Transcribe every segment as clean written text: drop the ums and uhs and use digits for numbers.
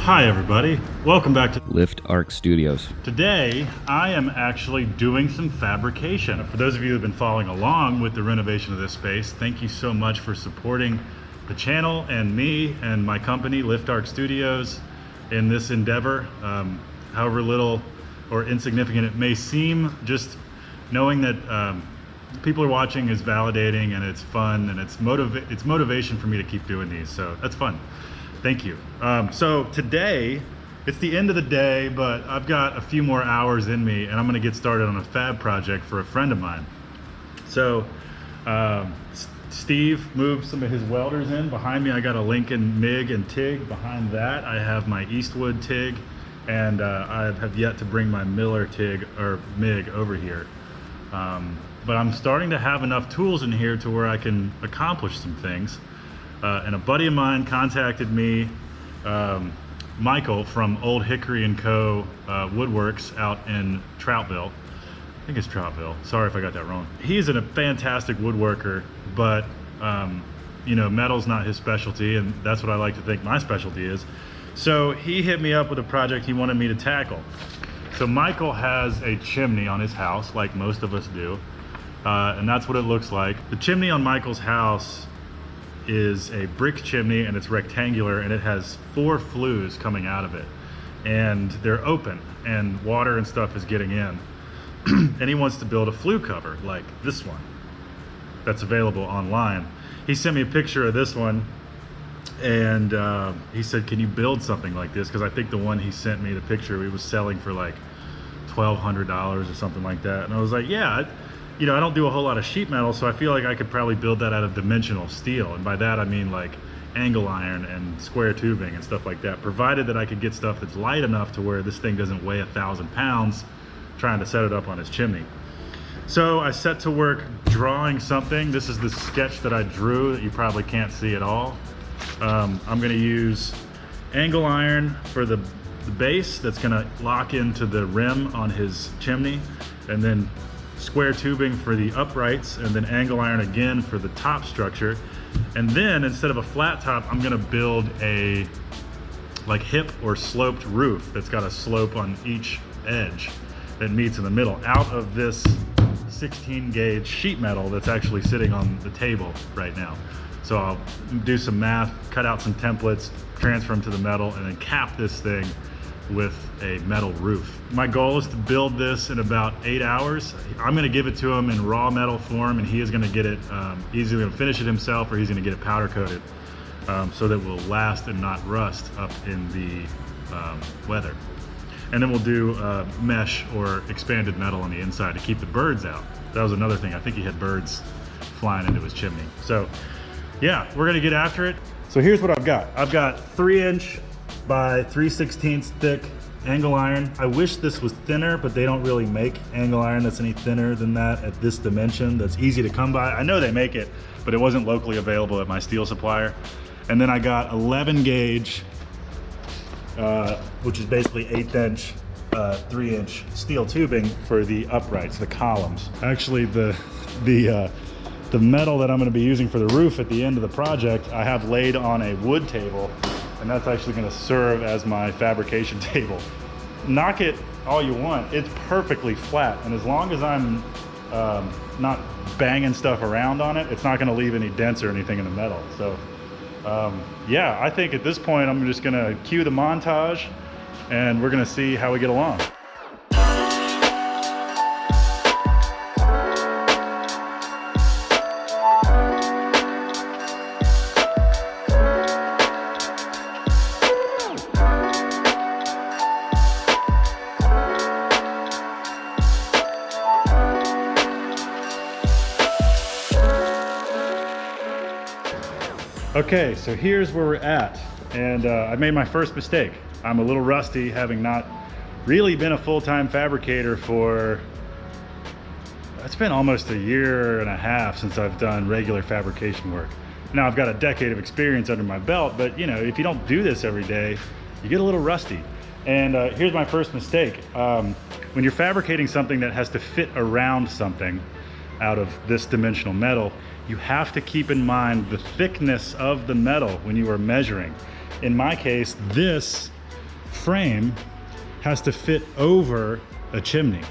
Hi everybody, welcome back to Lift Arc Studios. Today I am actually doing some fabrication. For those of you who have been following along with the renovation of this space, thank you so much for supporting the channel and me and my company Lift Arc Studios in this endeavor. However little or insignificant it may seem, just knowing that people are watching is validating and it's fun and it's motivation for me to keep doing these, so that's fun. Thank you. So today, it's the end of the day, but I've got a few more hours in me and I'm gonna get started on a fab project for a friend of mine. So Steve moved some of his welders in. Behind me I got a Lincoln MIG and TIG. Behind that I have my Eastwood TIG, and I have yet to bring my Miller TIG or MIG over here. But I'm starting to have enough tools in here to where I can accomplish some things. And a buddy of mine contacted me, Michael from Old Hickory and Co. Woodworks out in Troutville. I think it's Troutville. Sorry if I got that wrong. He's a fantastic woodworker, but you know, metal's not his specialty, and that's what I like to think my specialty is. So he hit me up with a project he wanted me to tackle. So Michael has a chimney on his house, like most of us do, and that's what it looks like. The chimney on Michael's house is a brick chimney, and it's rectangular, and it has 4 flues coming out of it, and they're open and water and stuff is getting in. And he wants to build a flue cover like this one that's available online. He sent me a picture of this one, and he said, can you build something like this? Because I think the one he sent me, the picture, he was selling for like $1,200 or something like that. And I was like, yeah, you know, I don't do a whole lot of sheet metal, so I feel like I could probably build that out of dimensional steel. And by that I mean like angle iron and square tubing and stuff like that, provided that I could get stuff that's light enough to where this thing doesn't weigh 1,000 pounds trying to set it up on his chimney. So I set to work drawing something. This is the sketch that I drew that you probably can't see at all. I'm going to use angle iron for the base that's going to lock into the rim on his chimney, and then square tubing for the uprights, and then angle iron again for the top structure. And then instead of a flat top, I'm gonna build a like hip or sloped roof that's got a slope on each edge that meets in the middle out of this 16 gauge sheet metal that's actually sitting on the table right now. So I'll do some math, cut out some templates, transfer them to the metal, and then cap this thing with a metal roof. My goal is to build this in about 8 hours. I'm going to give it to him in raw metal form, and he is going to get it, he's either going to finish it himself or he's going to get it powder coated, so that it will last and not rust up in the weather. And then we'll do mesh or expanded metal on the inside to keep the birds out. That was another thing. I think he had birds flying into his chimney. So yeah, we're going to get after it. So here's what I've got. I've got 3" by 3/16 thick angle iron. I wish this was thinner, but they don't really make angle iron that's any thinner than that at this dimension. That's easy to come by. I know they make it, but it wasn't locally available at my steel supplier. And then I got 11 gauge, which is basically 1/8" 3" steel tubing for the uprights, the columns. Actually, the metal that I'm going to be using for the roof at the end of the project, I have laid on a wood table, and that's actually going to serve as my fabrication table. Knock it all you want, it's perfectly flat, and as long as I'm not banging stuff around on it, it's not going to leave any dents or anything in the metal. So yeah, I think at this point I'm just going to cue the montage, and we're going to see how we get along. Okay, so here's where we're at, and I made my first mistake. I'm a little rusty, having not really been a full-time fabricator for, it's been almost 1.5 years since I've done regular fabrication work. Now I've got a decade of experience under my belt, but you know, if you don't do this every day, you get a little rusty. And here's my first mistake. When you're fabricating something that has to fit around something out of this dimensional metal, you have to keep in mind the thickness of the metal when you are measuring. In my case, this frame has to fit over a chimney.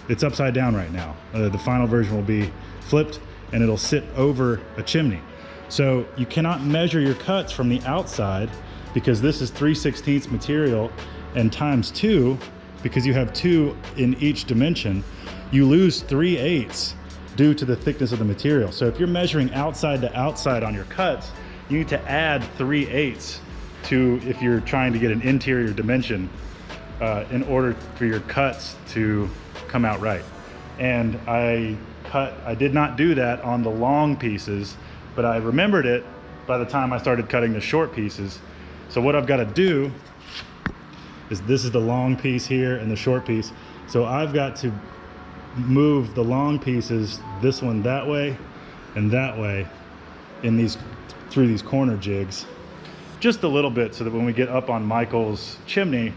It's upside down right now. The final version will be flipped and it'll sit over a chimney. So you cannot measure your cuts from the outside because this is 3/16 material, and times 2, because you have 2 in each dimension, you lose 3/8 due to the thickness of the material. So if you're measuring outside to outside on your cuts, you need to add 3/8 to, if you're trying to get an interior dimension, in order for your cuts to come out right. And I did not do that on the long pieces, but I remembered it by the time I started cutting the short pieces. So what I've got to do is, this is the long piece here and the short piece. So I've got to move the long pieces, this one that way and that way, in these, through these corner jigs, just a little bit, so that when we get up on Michael's chimney,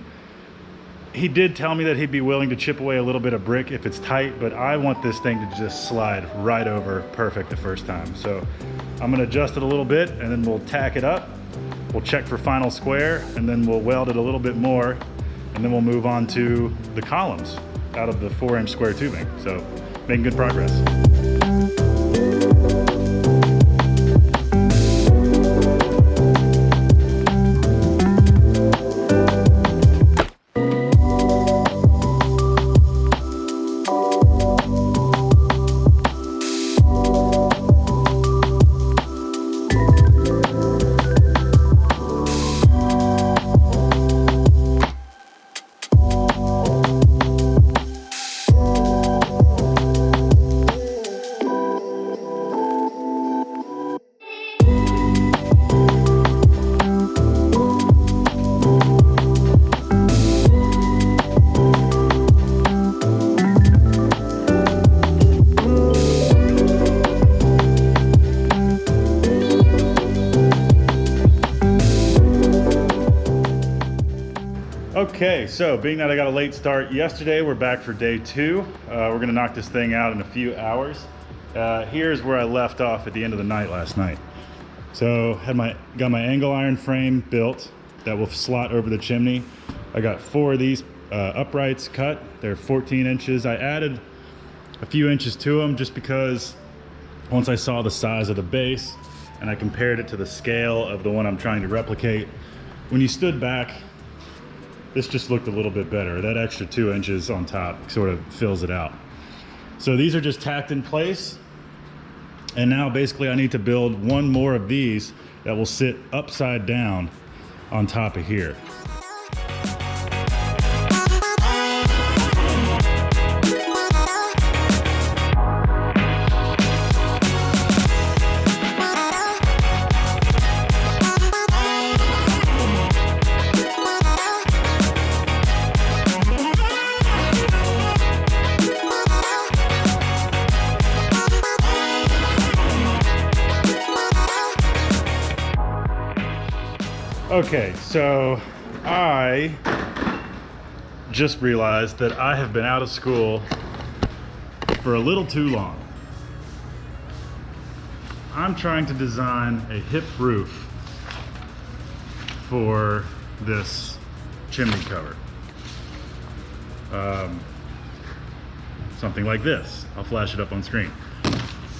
he did tell me that he'd be willing to chip away a little bit of brick if it's tight, but I want this thing to just slide right over perfect the first time. So I'm gonna adjust it a little bit and then we'll tack it up. We'll check for final square and then we'll weld it a little bit more, and then we'll move on to the columns out of the 4-inch square tubing. So making good progress. Okay, so being that I got a late start yesterday, we're back for day 2. We're gonna knock this thing out in a few hours. Here's where I left off at the end of the night last night. So got my angle iron frame built that will slot over the chimney. I got 4 of these uprights cut. They're 14 inches. I added a few inches to them just because once I saw the size of the base and I compared it to the scale of the one I'm trying to replicate, when you stood back, this just looked a little bit better. That extra 2 inches on top sort of fills it out. So these are just tacked in place. And now basically I need to build one more of these that will sit upside down on top of here. Okay, so I just realized that I have been out of school for a little too long. I'm trying to design a hip roof for this chimney cover. Something like this. I'll flash it up on screen.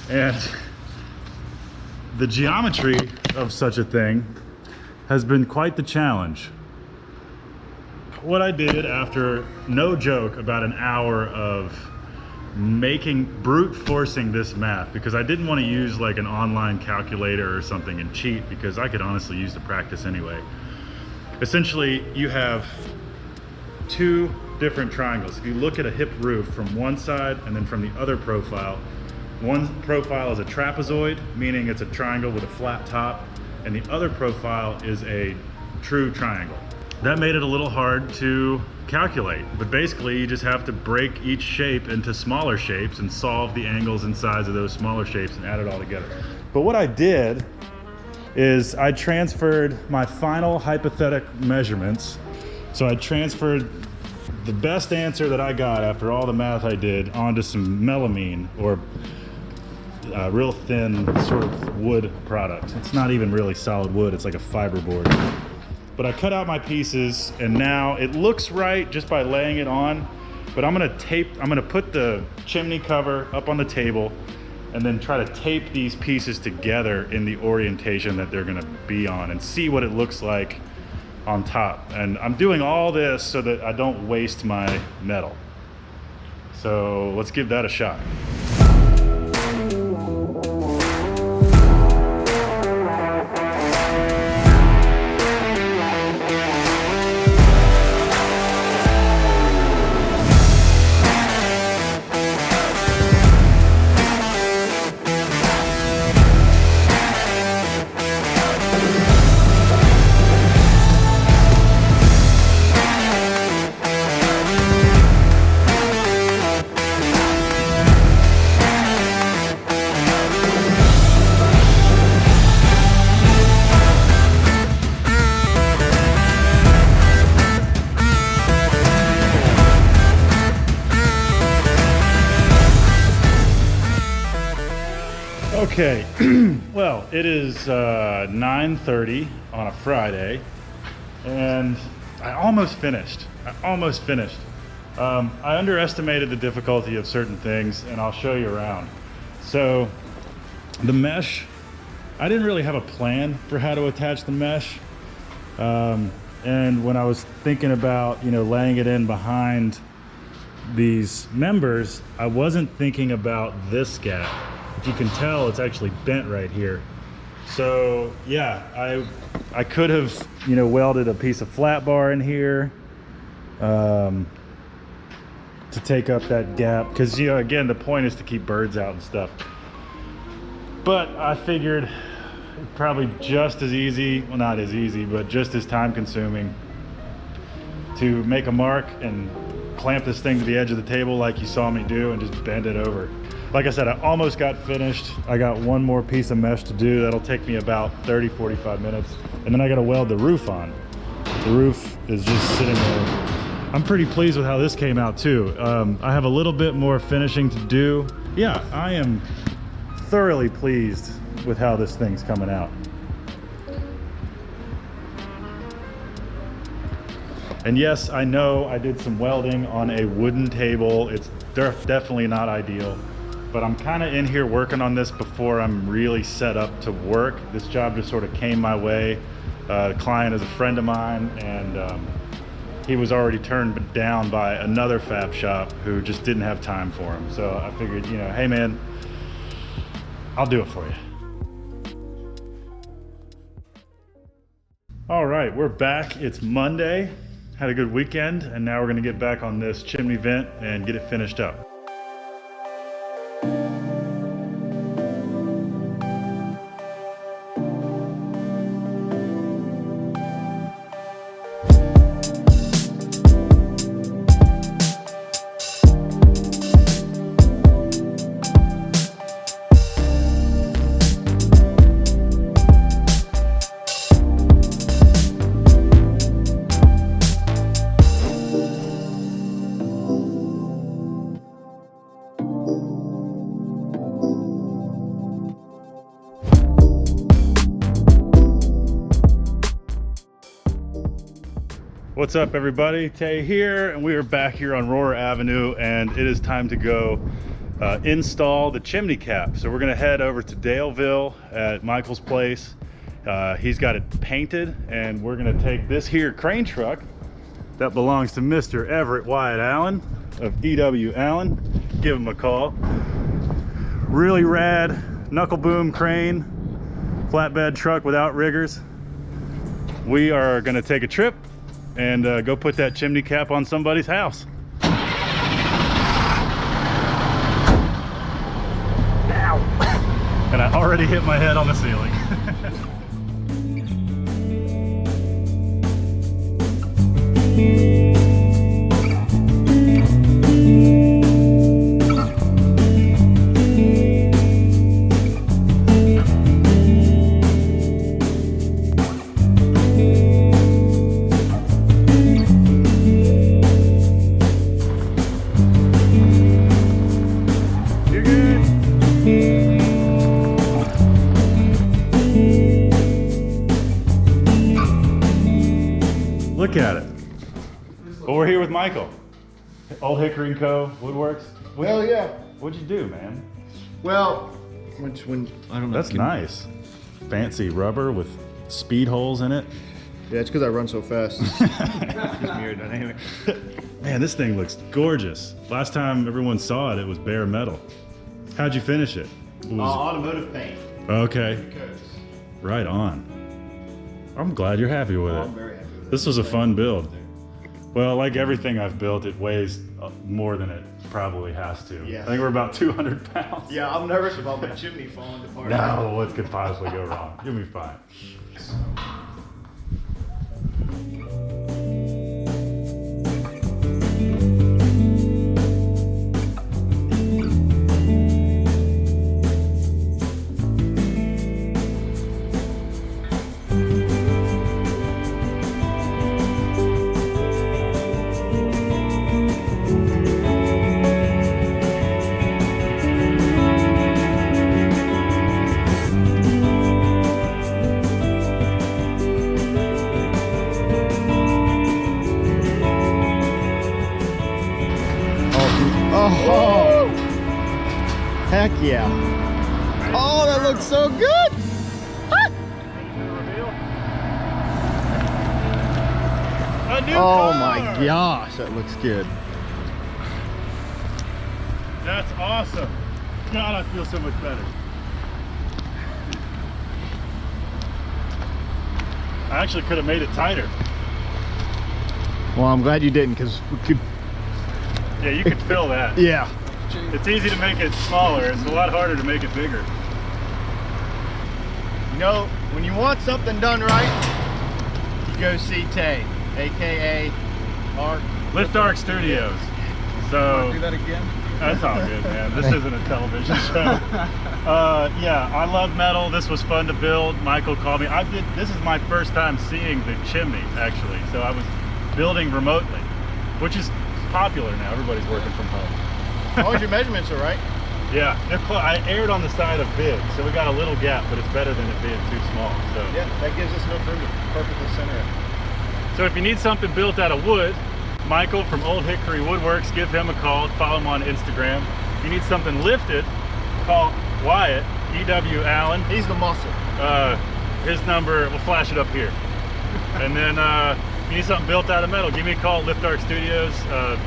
And the geometry of such a thing has been quite the challenge. What I did after, no joke, about an hour of brute forcing this math, because I didn't want to use like an online calculator or something and cheat, because I could honestly use the practice anyway. Essentially, you have 2 different triangles. If you look at a hip roof from one side and then from the other profile, one profile is a trapezoid, meaning it's a triangle with a flat top, and the other profile is a true triangle. That made it a little hard to calculate, but basically you just have to break each shape into smaller shapes and solve the angles and sides of those smaller shapes and add it all together. But what I did is I transferred my final hypothetical measurements. So I transferred the best answer that I got after all the math I did onto some melamine, or real thin sort of wood product. It's not even really solid wood, it's like a fiberboard. but I cut out my pieces and now it looks right just by laying it on, but I'm gonna put the chimney cover up on the table and then try to tape these pieces together in the orientation that they're gonna be on and see what it looks like on top. And I'm doing all this so that I don't waste my metal. So let's give that a shot. Okay, well, it is 9:30 on a Friday, and I almost finished. I underestimated the difficulty of certain things, and I'll show you around. So, the mesh, I didn't really have a plan for how to attach the mesh, and when I was thinking about, laying it in behind these members, I wasn't thinking about this gap. If you can tell, it's actually bent right here. So yeah, I could have, welded a piece of flat bar in here to take up that gap, because again, the point is to keep birds out and stuff. But I figured probably just as easy, well, not as easy, but just as time consuming to make a mark and clamp this thing to the edge of the table like you saw me do and just bend it over. Like I said, I almost got finished. I got one more piece of mesh to do. That'll take me about 30-45 minutes. And then I gotta weld the roof on. The roof is just sitting there. I'm pretty pleased with how this came out too. I have a little bit more finishing to do. Yeah, I am thoroughly pleased with how this thing's coming out. And yes, I know I did some welding on a wooden table. It's definitely not ideal. But I'm kind of in here working on this before I'm really set up to work. This job just sort of came my way. The client is a friend of mine, and he was already turned down by another fab shop who just didn't have time for him. So I figured, hey man, I'll do it for you. All right, we're back. It's Monday. Had a good weekend, and now we're gonna get back on this chimney vent and get it finished up. What's up everybody, Tay here, and we are back here on Roar Avenue, and it is time to go install the chimney cap. So we're gonna head over to Daleville at Michael's place. He's got it painted, and we're gonna take this here crane truck that belongs to Mr. Everett Wyatt Allen of EW Allen. Give him a call. Really rad knuckle boom crane, flatbed truck without riggers. We are gonna take a trip and go put that chimney cap on somebody's house. Ow. And I already hit my head on the ceiling. here with Michael. Old Hickory & Co. Woodworks. Hell yeah. What'd you do, man? Well, when I don't know. That's nice. Fancy rubber with speed holes in it. Yeah, it's because I run so fast. It's aerodynamic. Man, this thing looks gorgeous. Last time everyone saw it, it was bare metal. How'd you finish it? Automotive paint. Okay. Right on. I'm glad you're happy with it. I'm very happy with it. This was a fun build. Well, like everything I've built, it weighs more than it probably has to. Yeah. I think we're about 200 pounds. Yeah, I'm nervous about my chimney falling apart. No, what could possibly go wrong? You'll be fine. Oh, heck yeah. Oh, that looks so good. Oh my gosh, that looks good. That's awesome. God, I feel so much better. I actually could have made it tighter. Well, I'm glad you didn't, because we could. Yeah, you could fill that. Yeah. It's easy to make it smaller. It's a lot harder to make it bigger. You know, when you want something done right, you go see Tay, aka Arc. Lift Arc Studios. So Do that again? that's all good, man. This isn't a television show. Yeah, I love metal. This was fun to build. Michael called me. This is my first time seeing the chimney, actually. So I was building remotely, which is popular now. Everybody's working from home. As long as your measurements are right. Yeah, I aired on the side of big, so we got a little gap, but it's better than it being too small. So Yeah, that gives us enough room to perfectly center it. So if you need something built out of wood, Michael from Old Hickory Woodworks, give him a call. Follow him on Instagram. If you need something lifted, call Wyatt, E.W. Allen. He's the muscle. His number, we'll flash it up here. And then if you need something built out of metal, give me a call. Lift Arc Studios,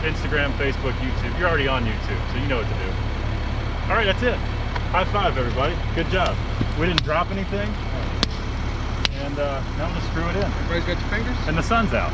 Instagram, Facebook, YouTube. You're already on YouTube, so you know what to do. All right, that's it. High five, everybody. Good job. We didn't drop anything. And now I'm gonna screw it in. Everybody's got your fingers? And the sun's out.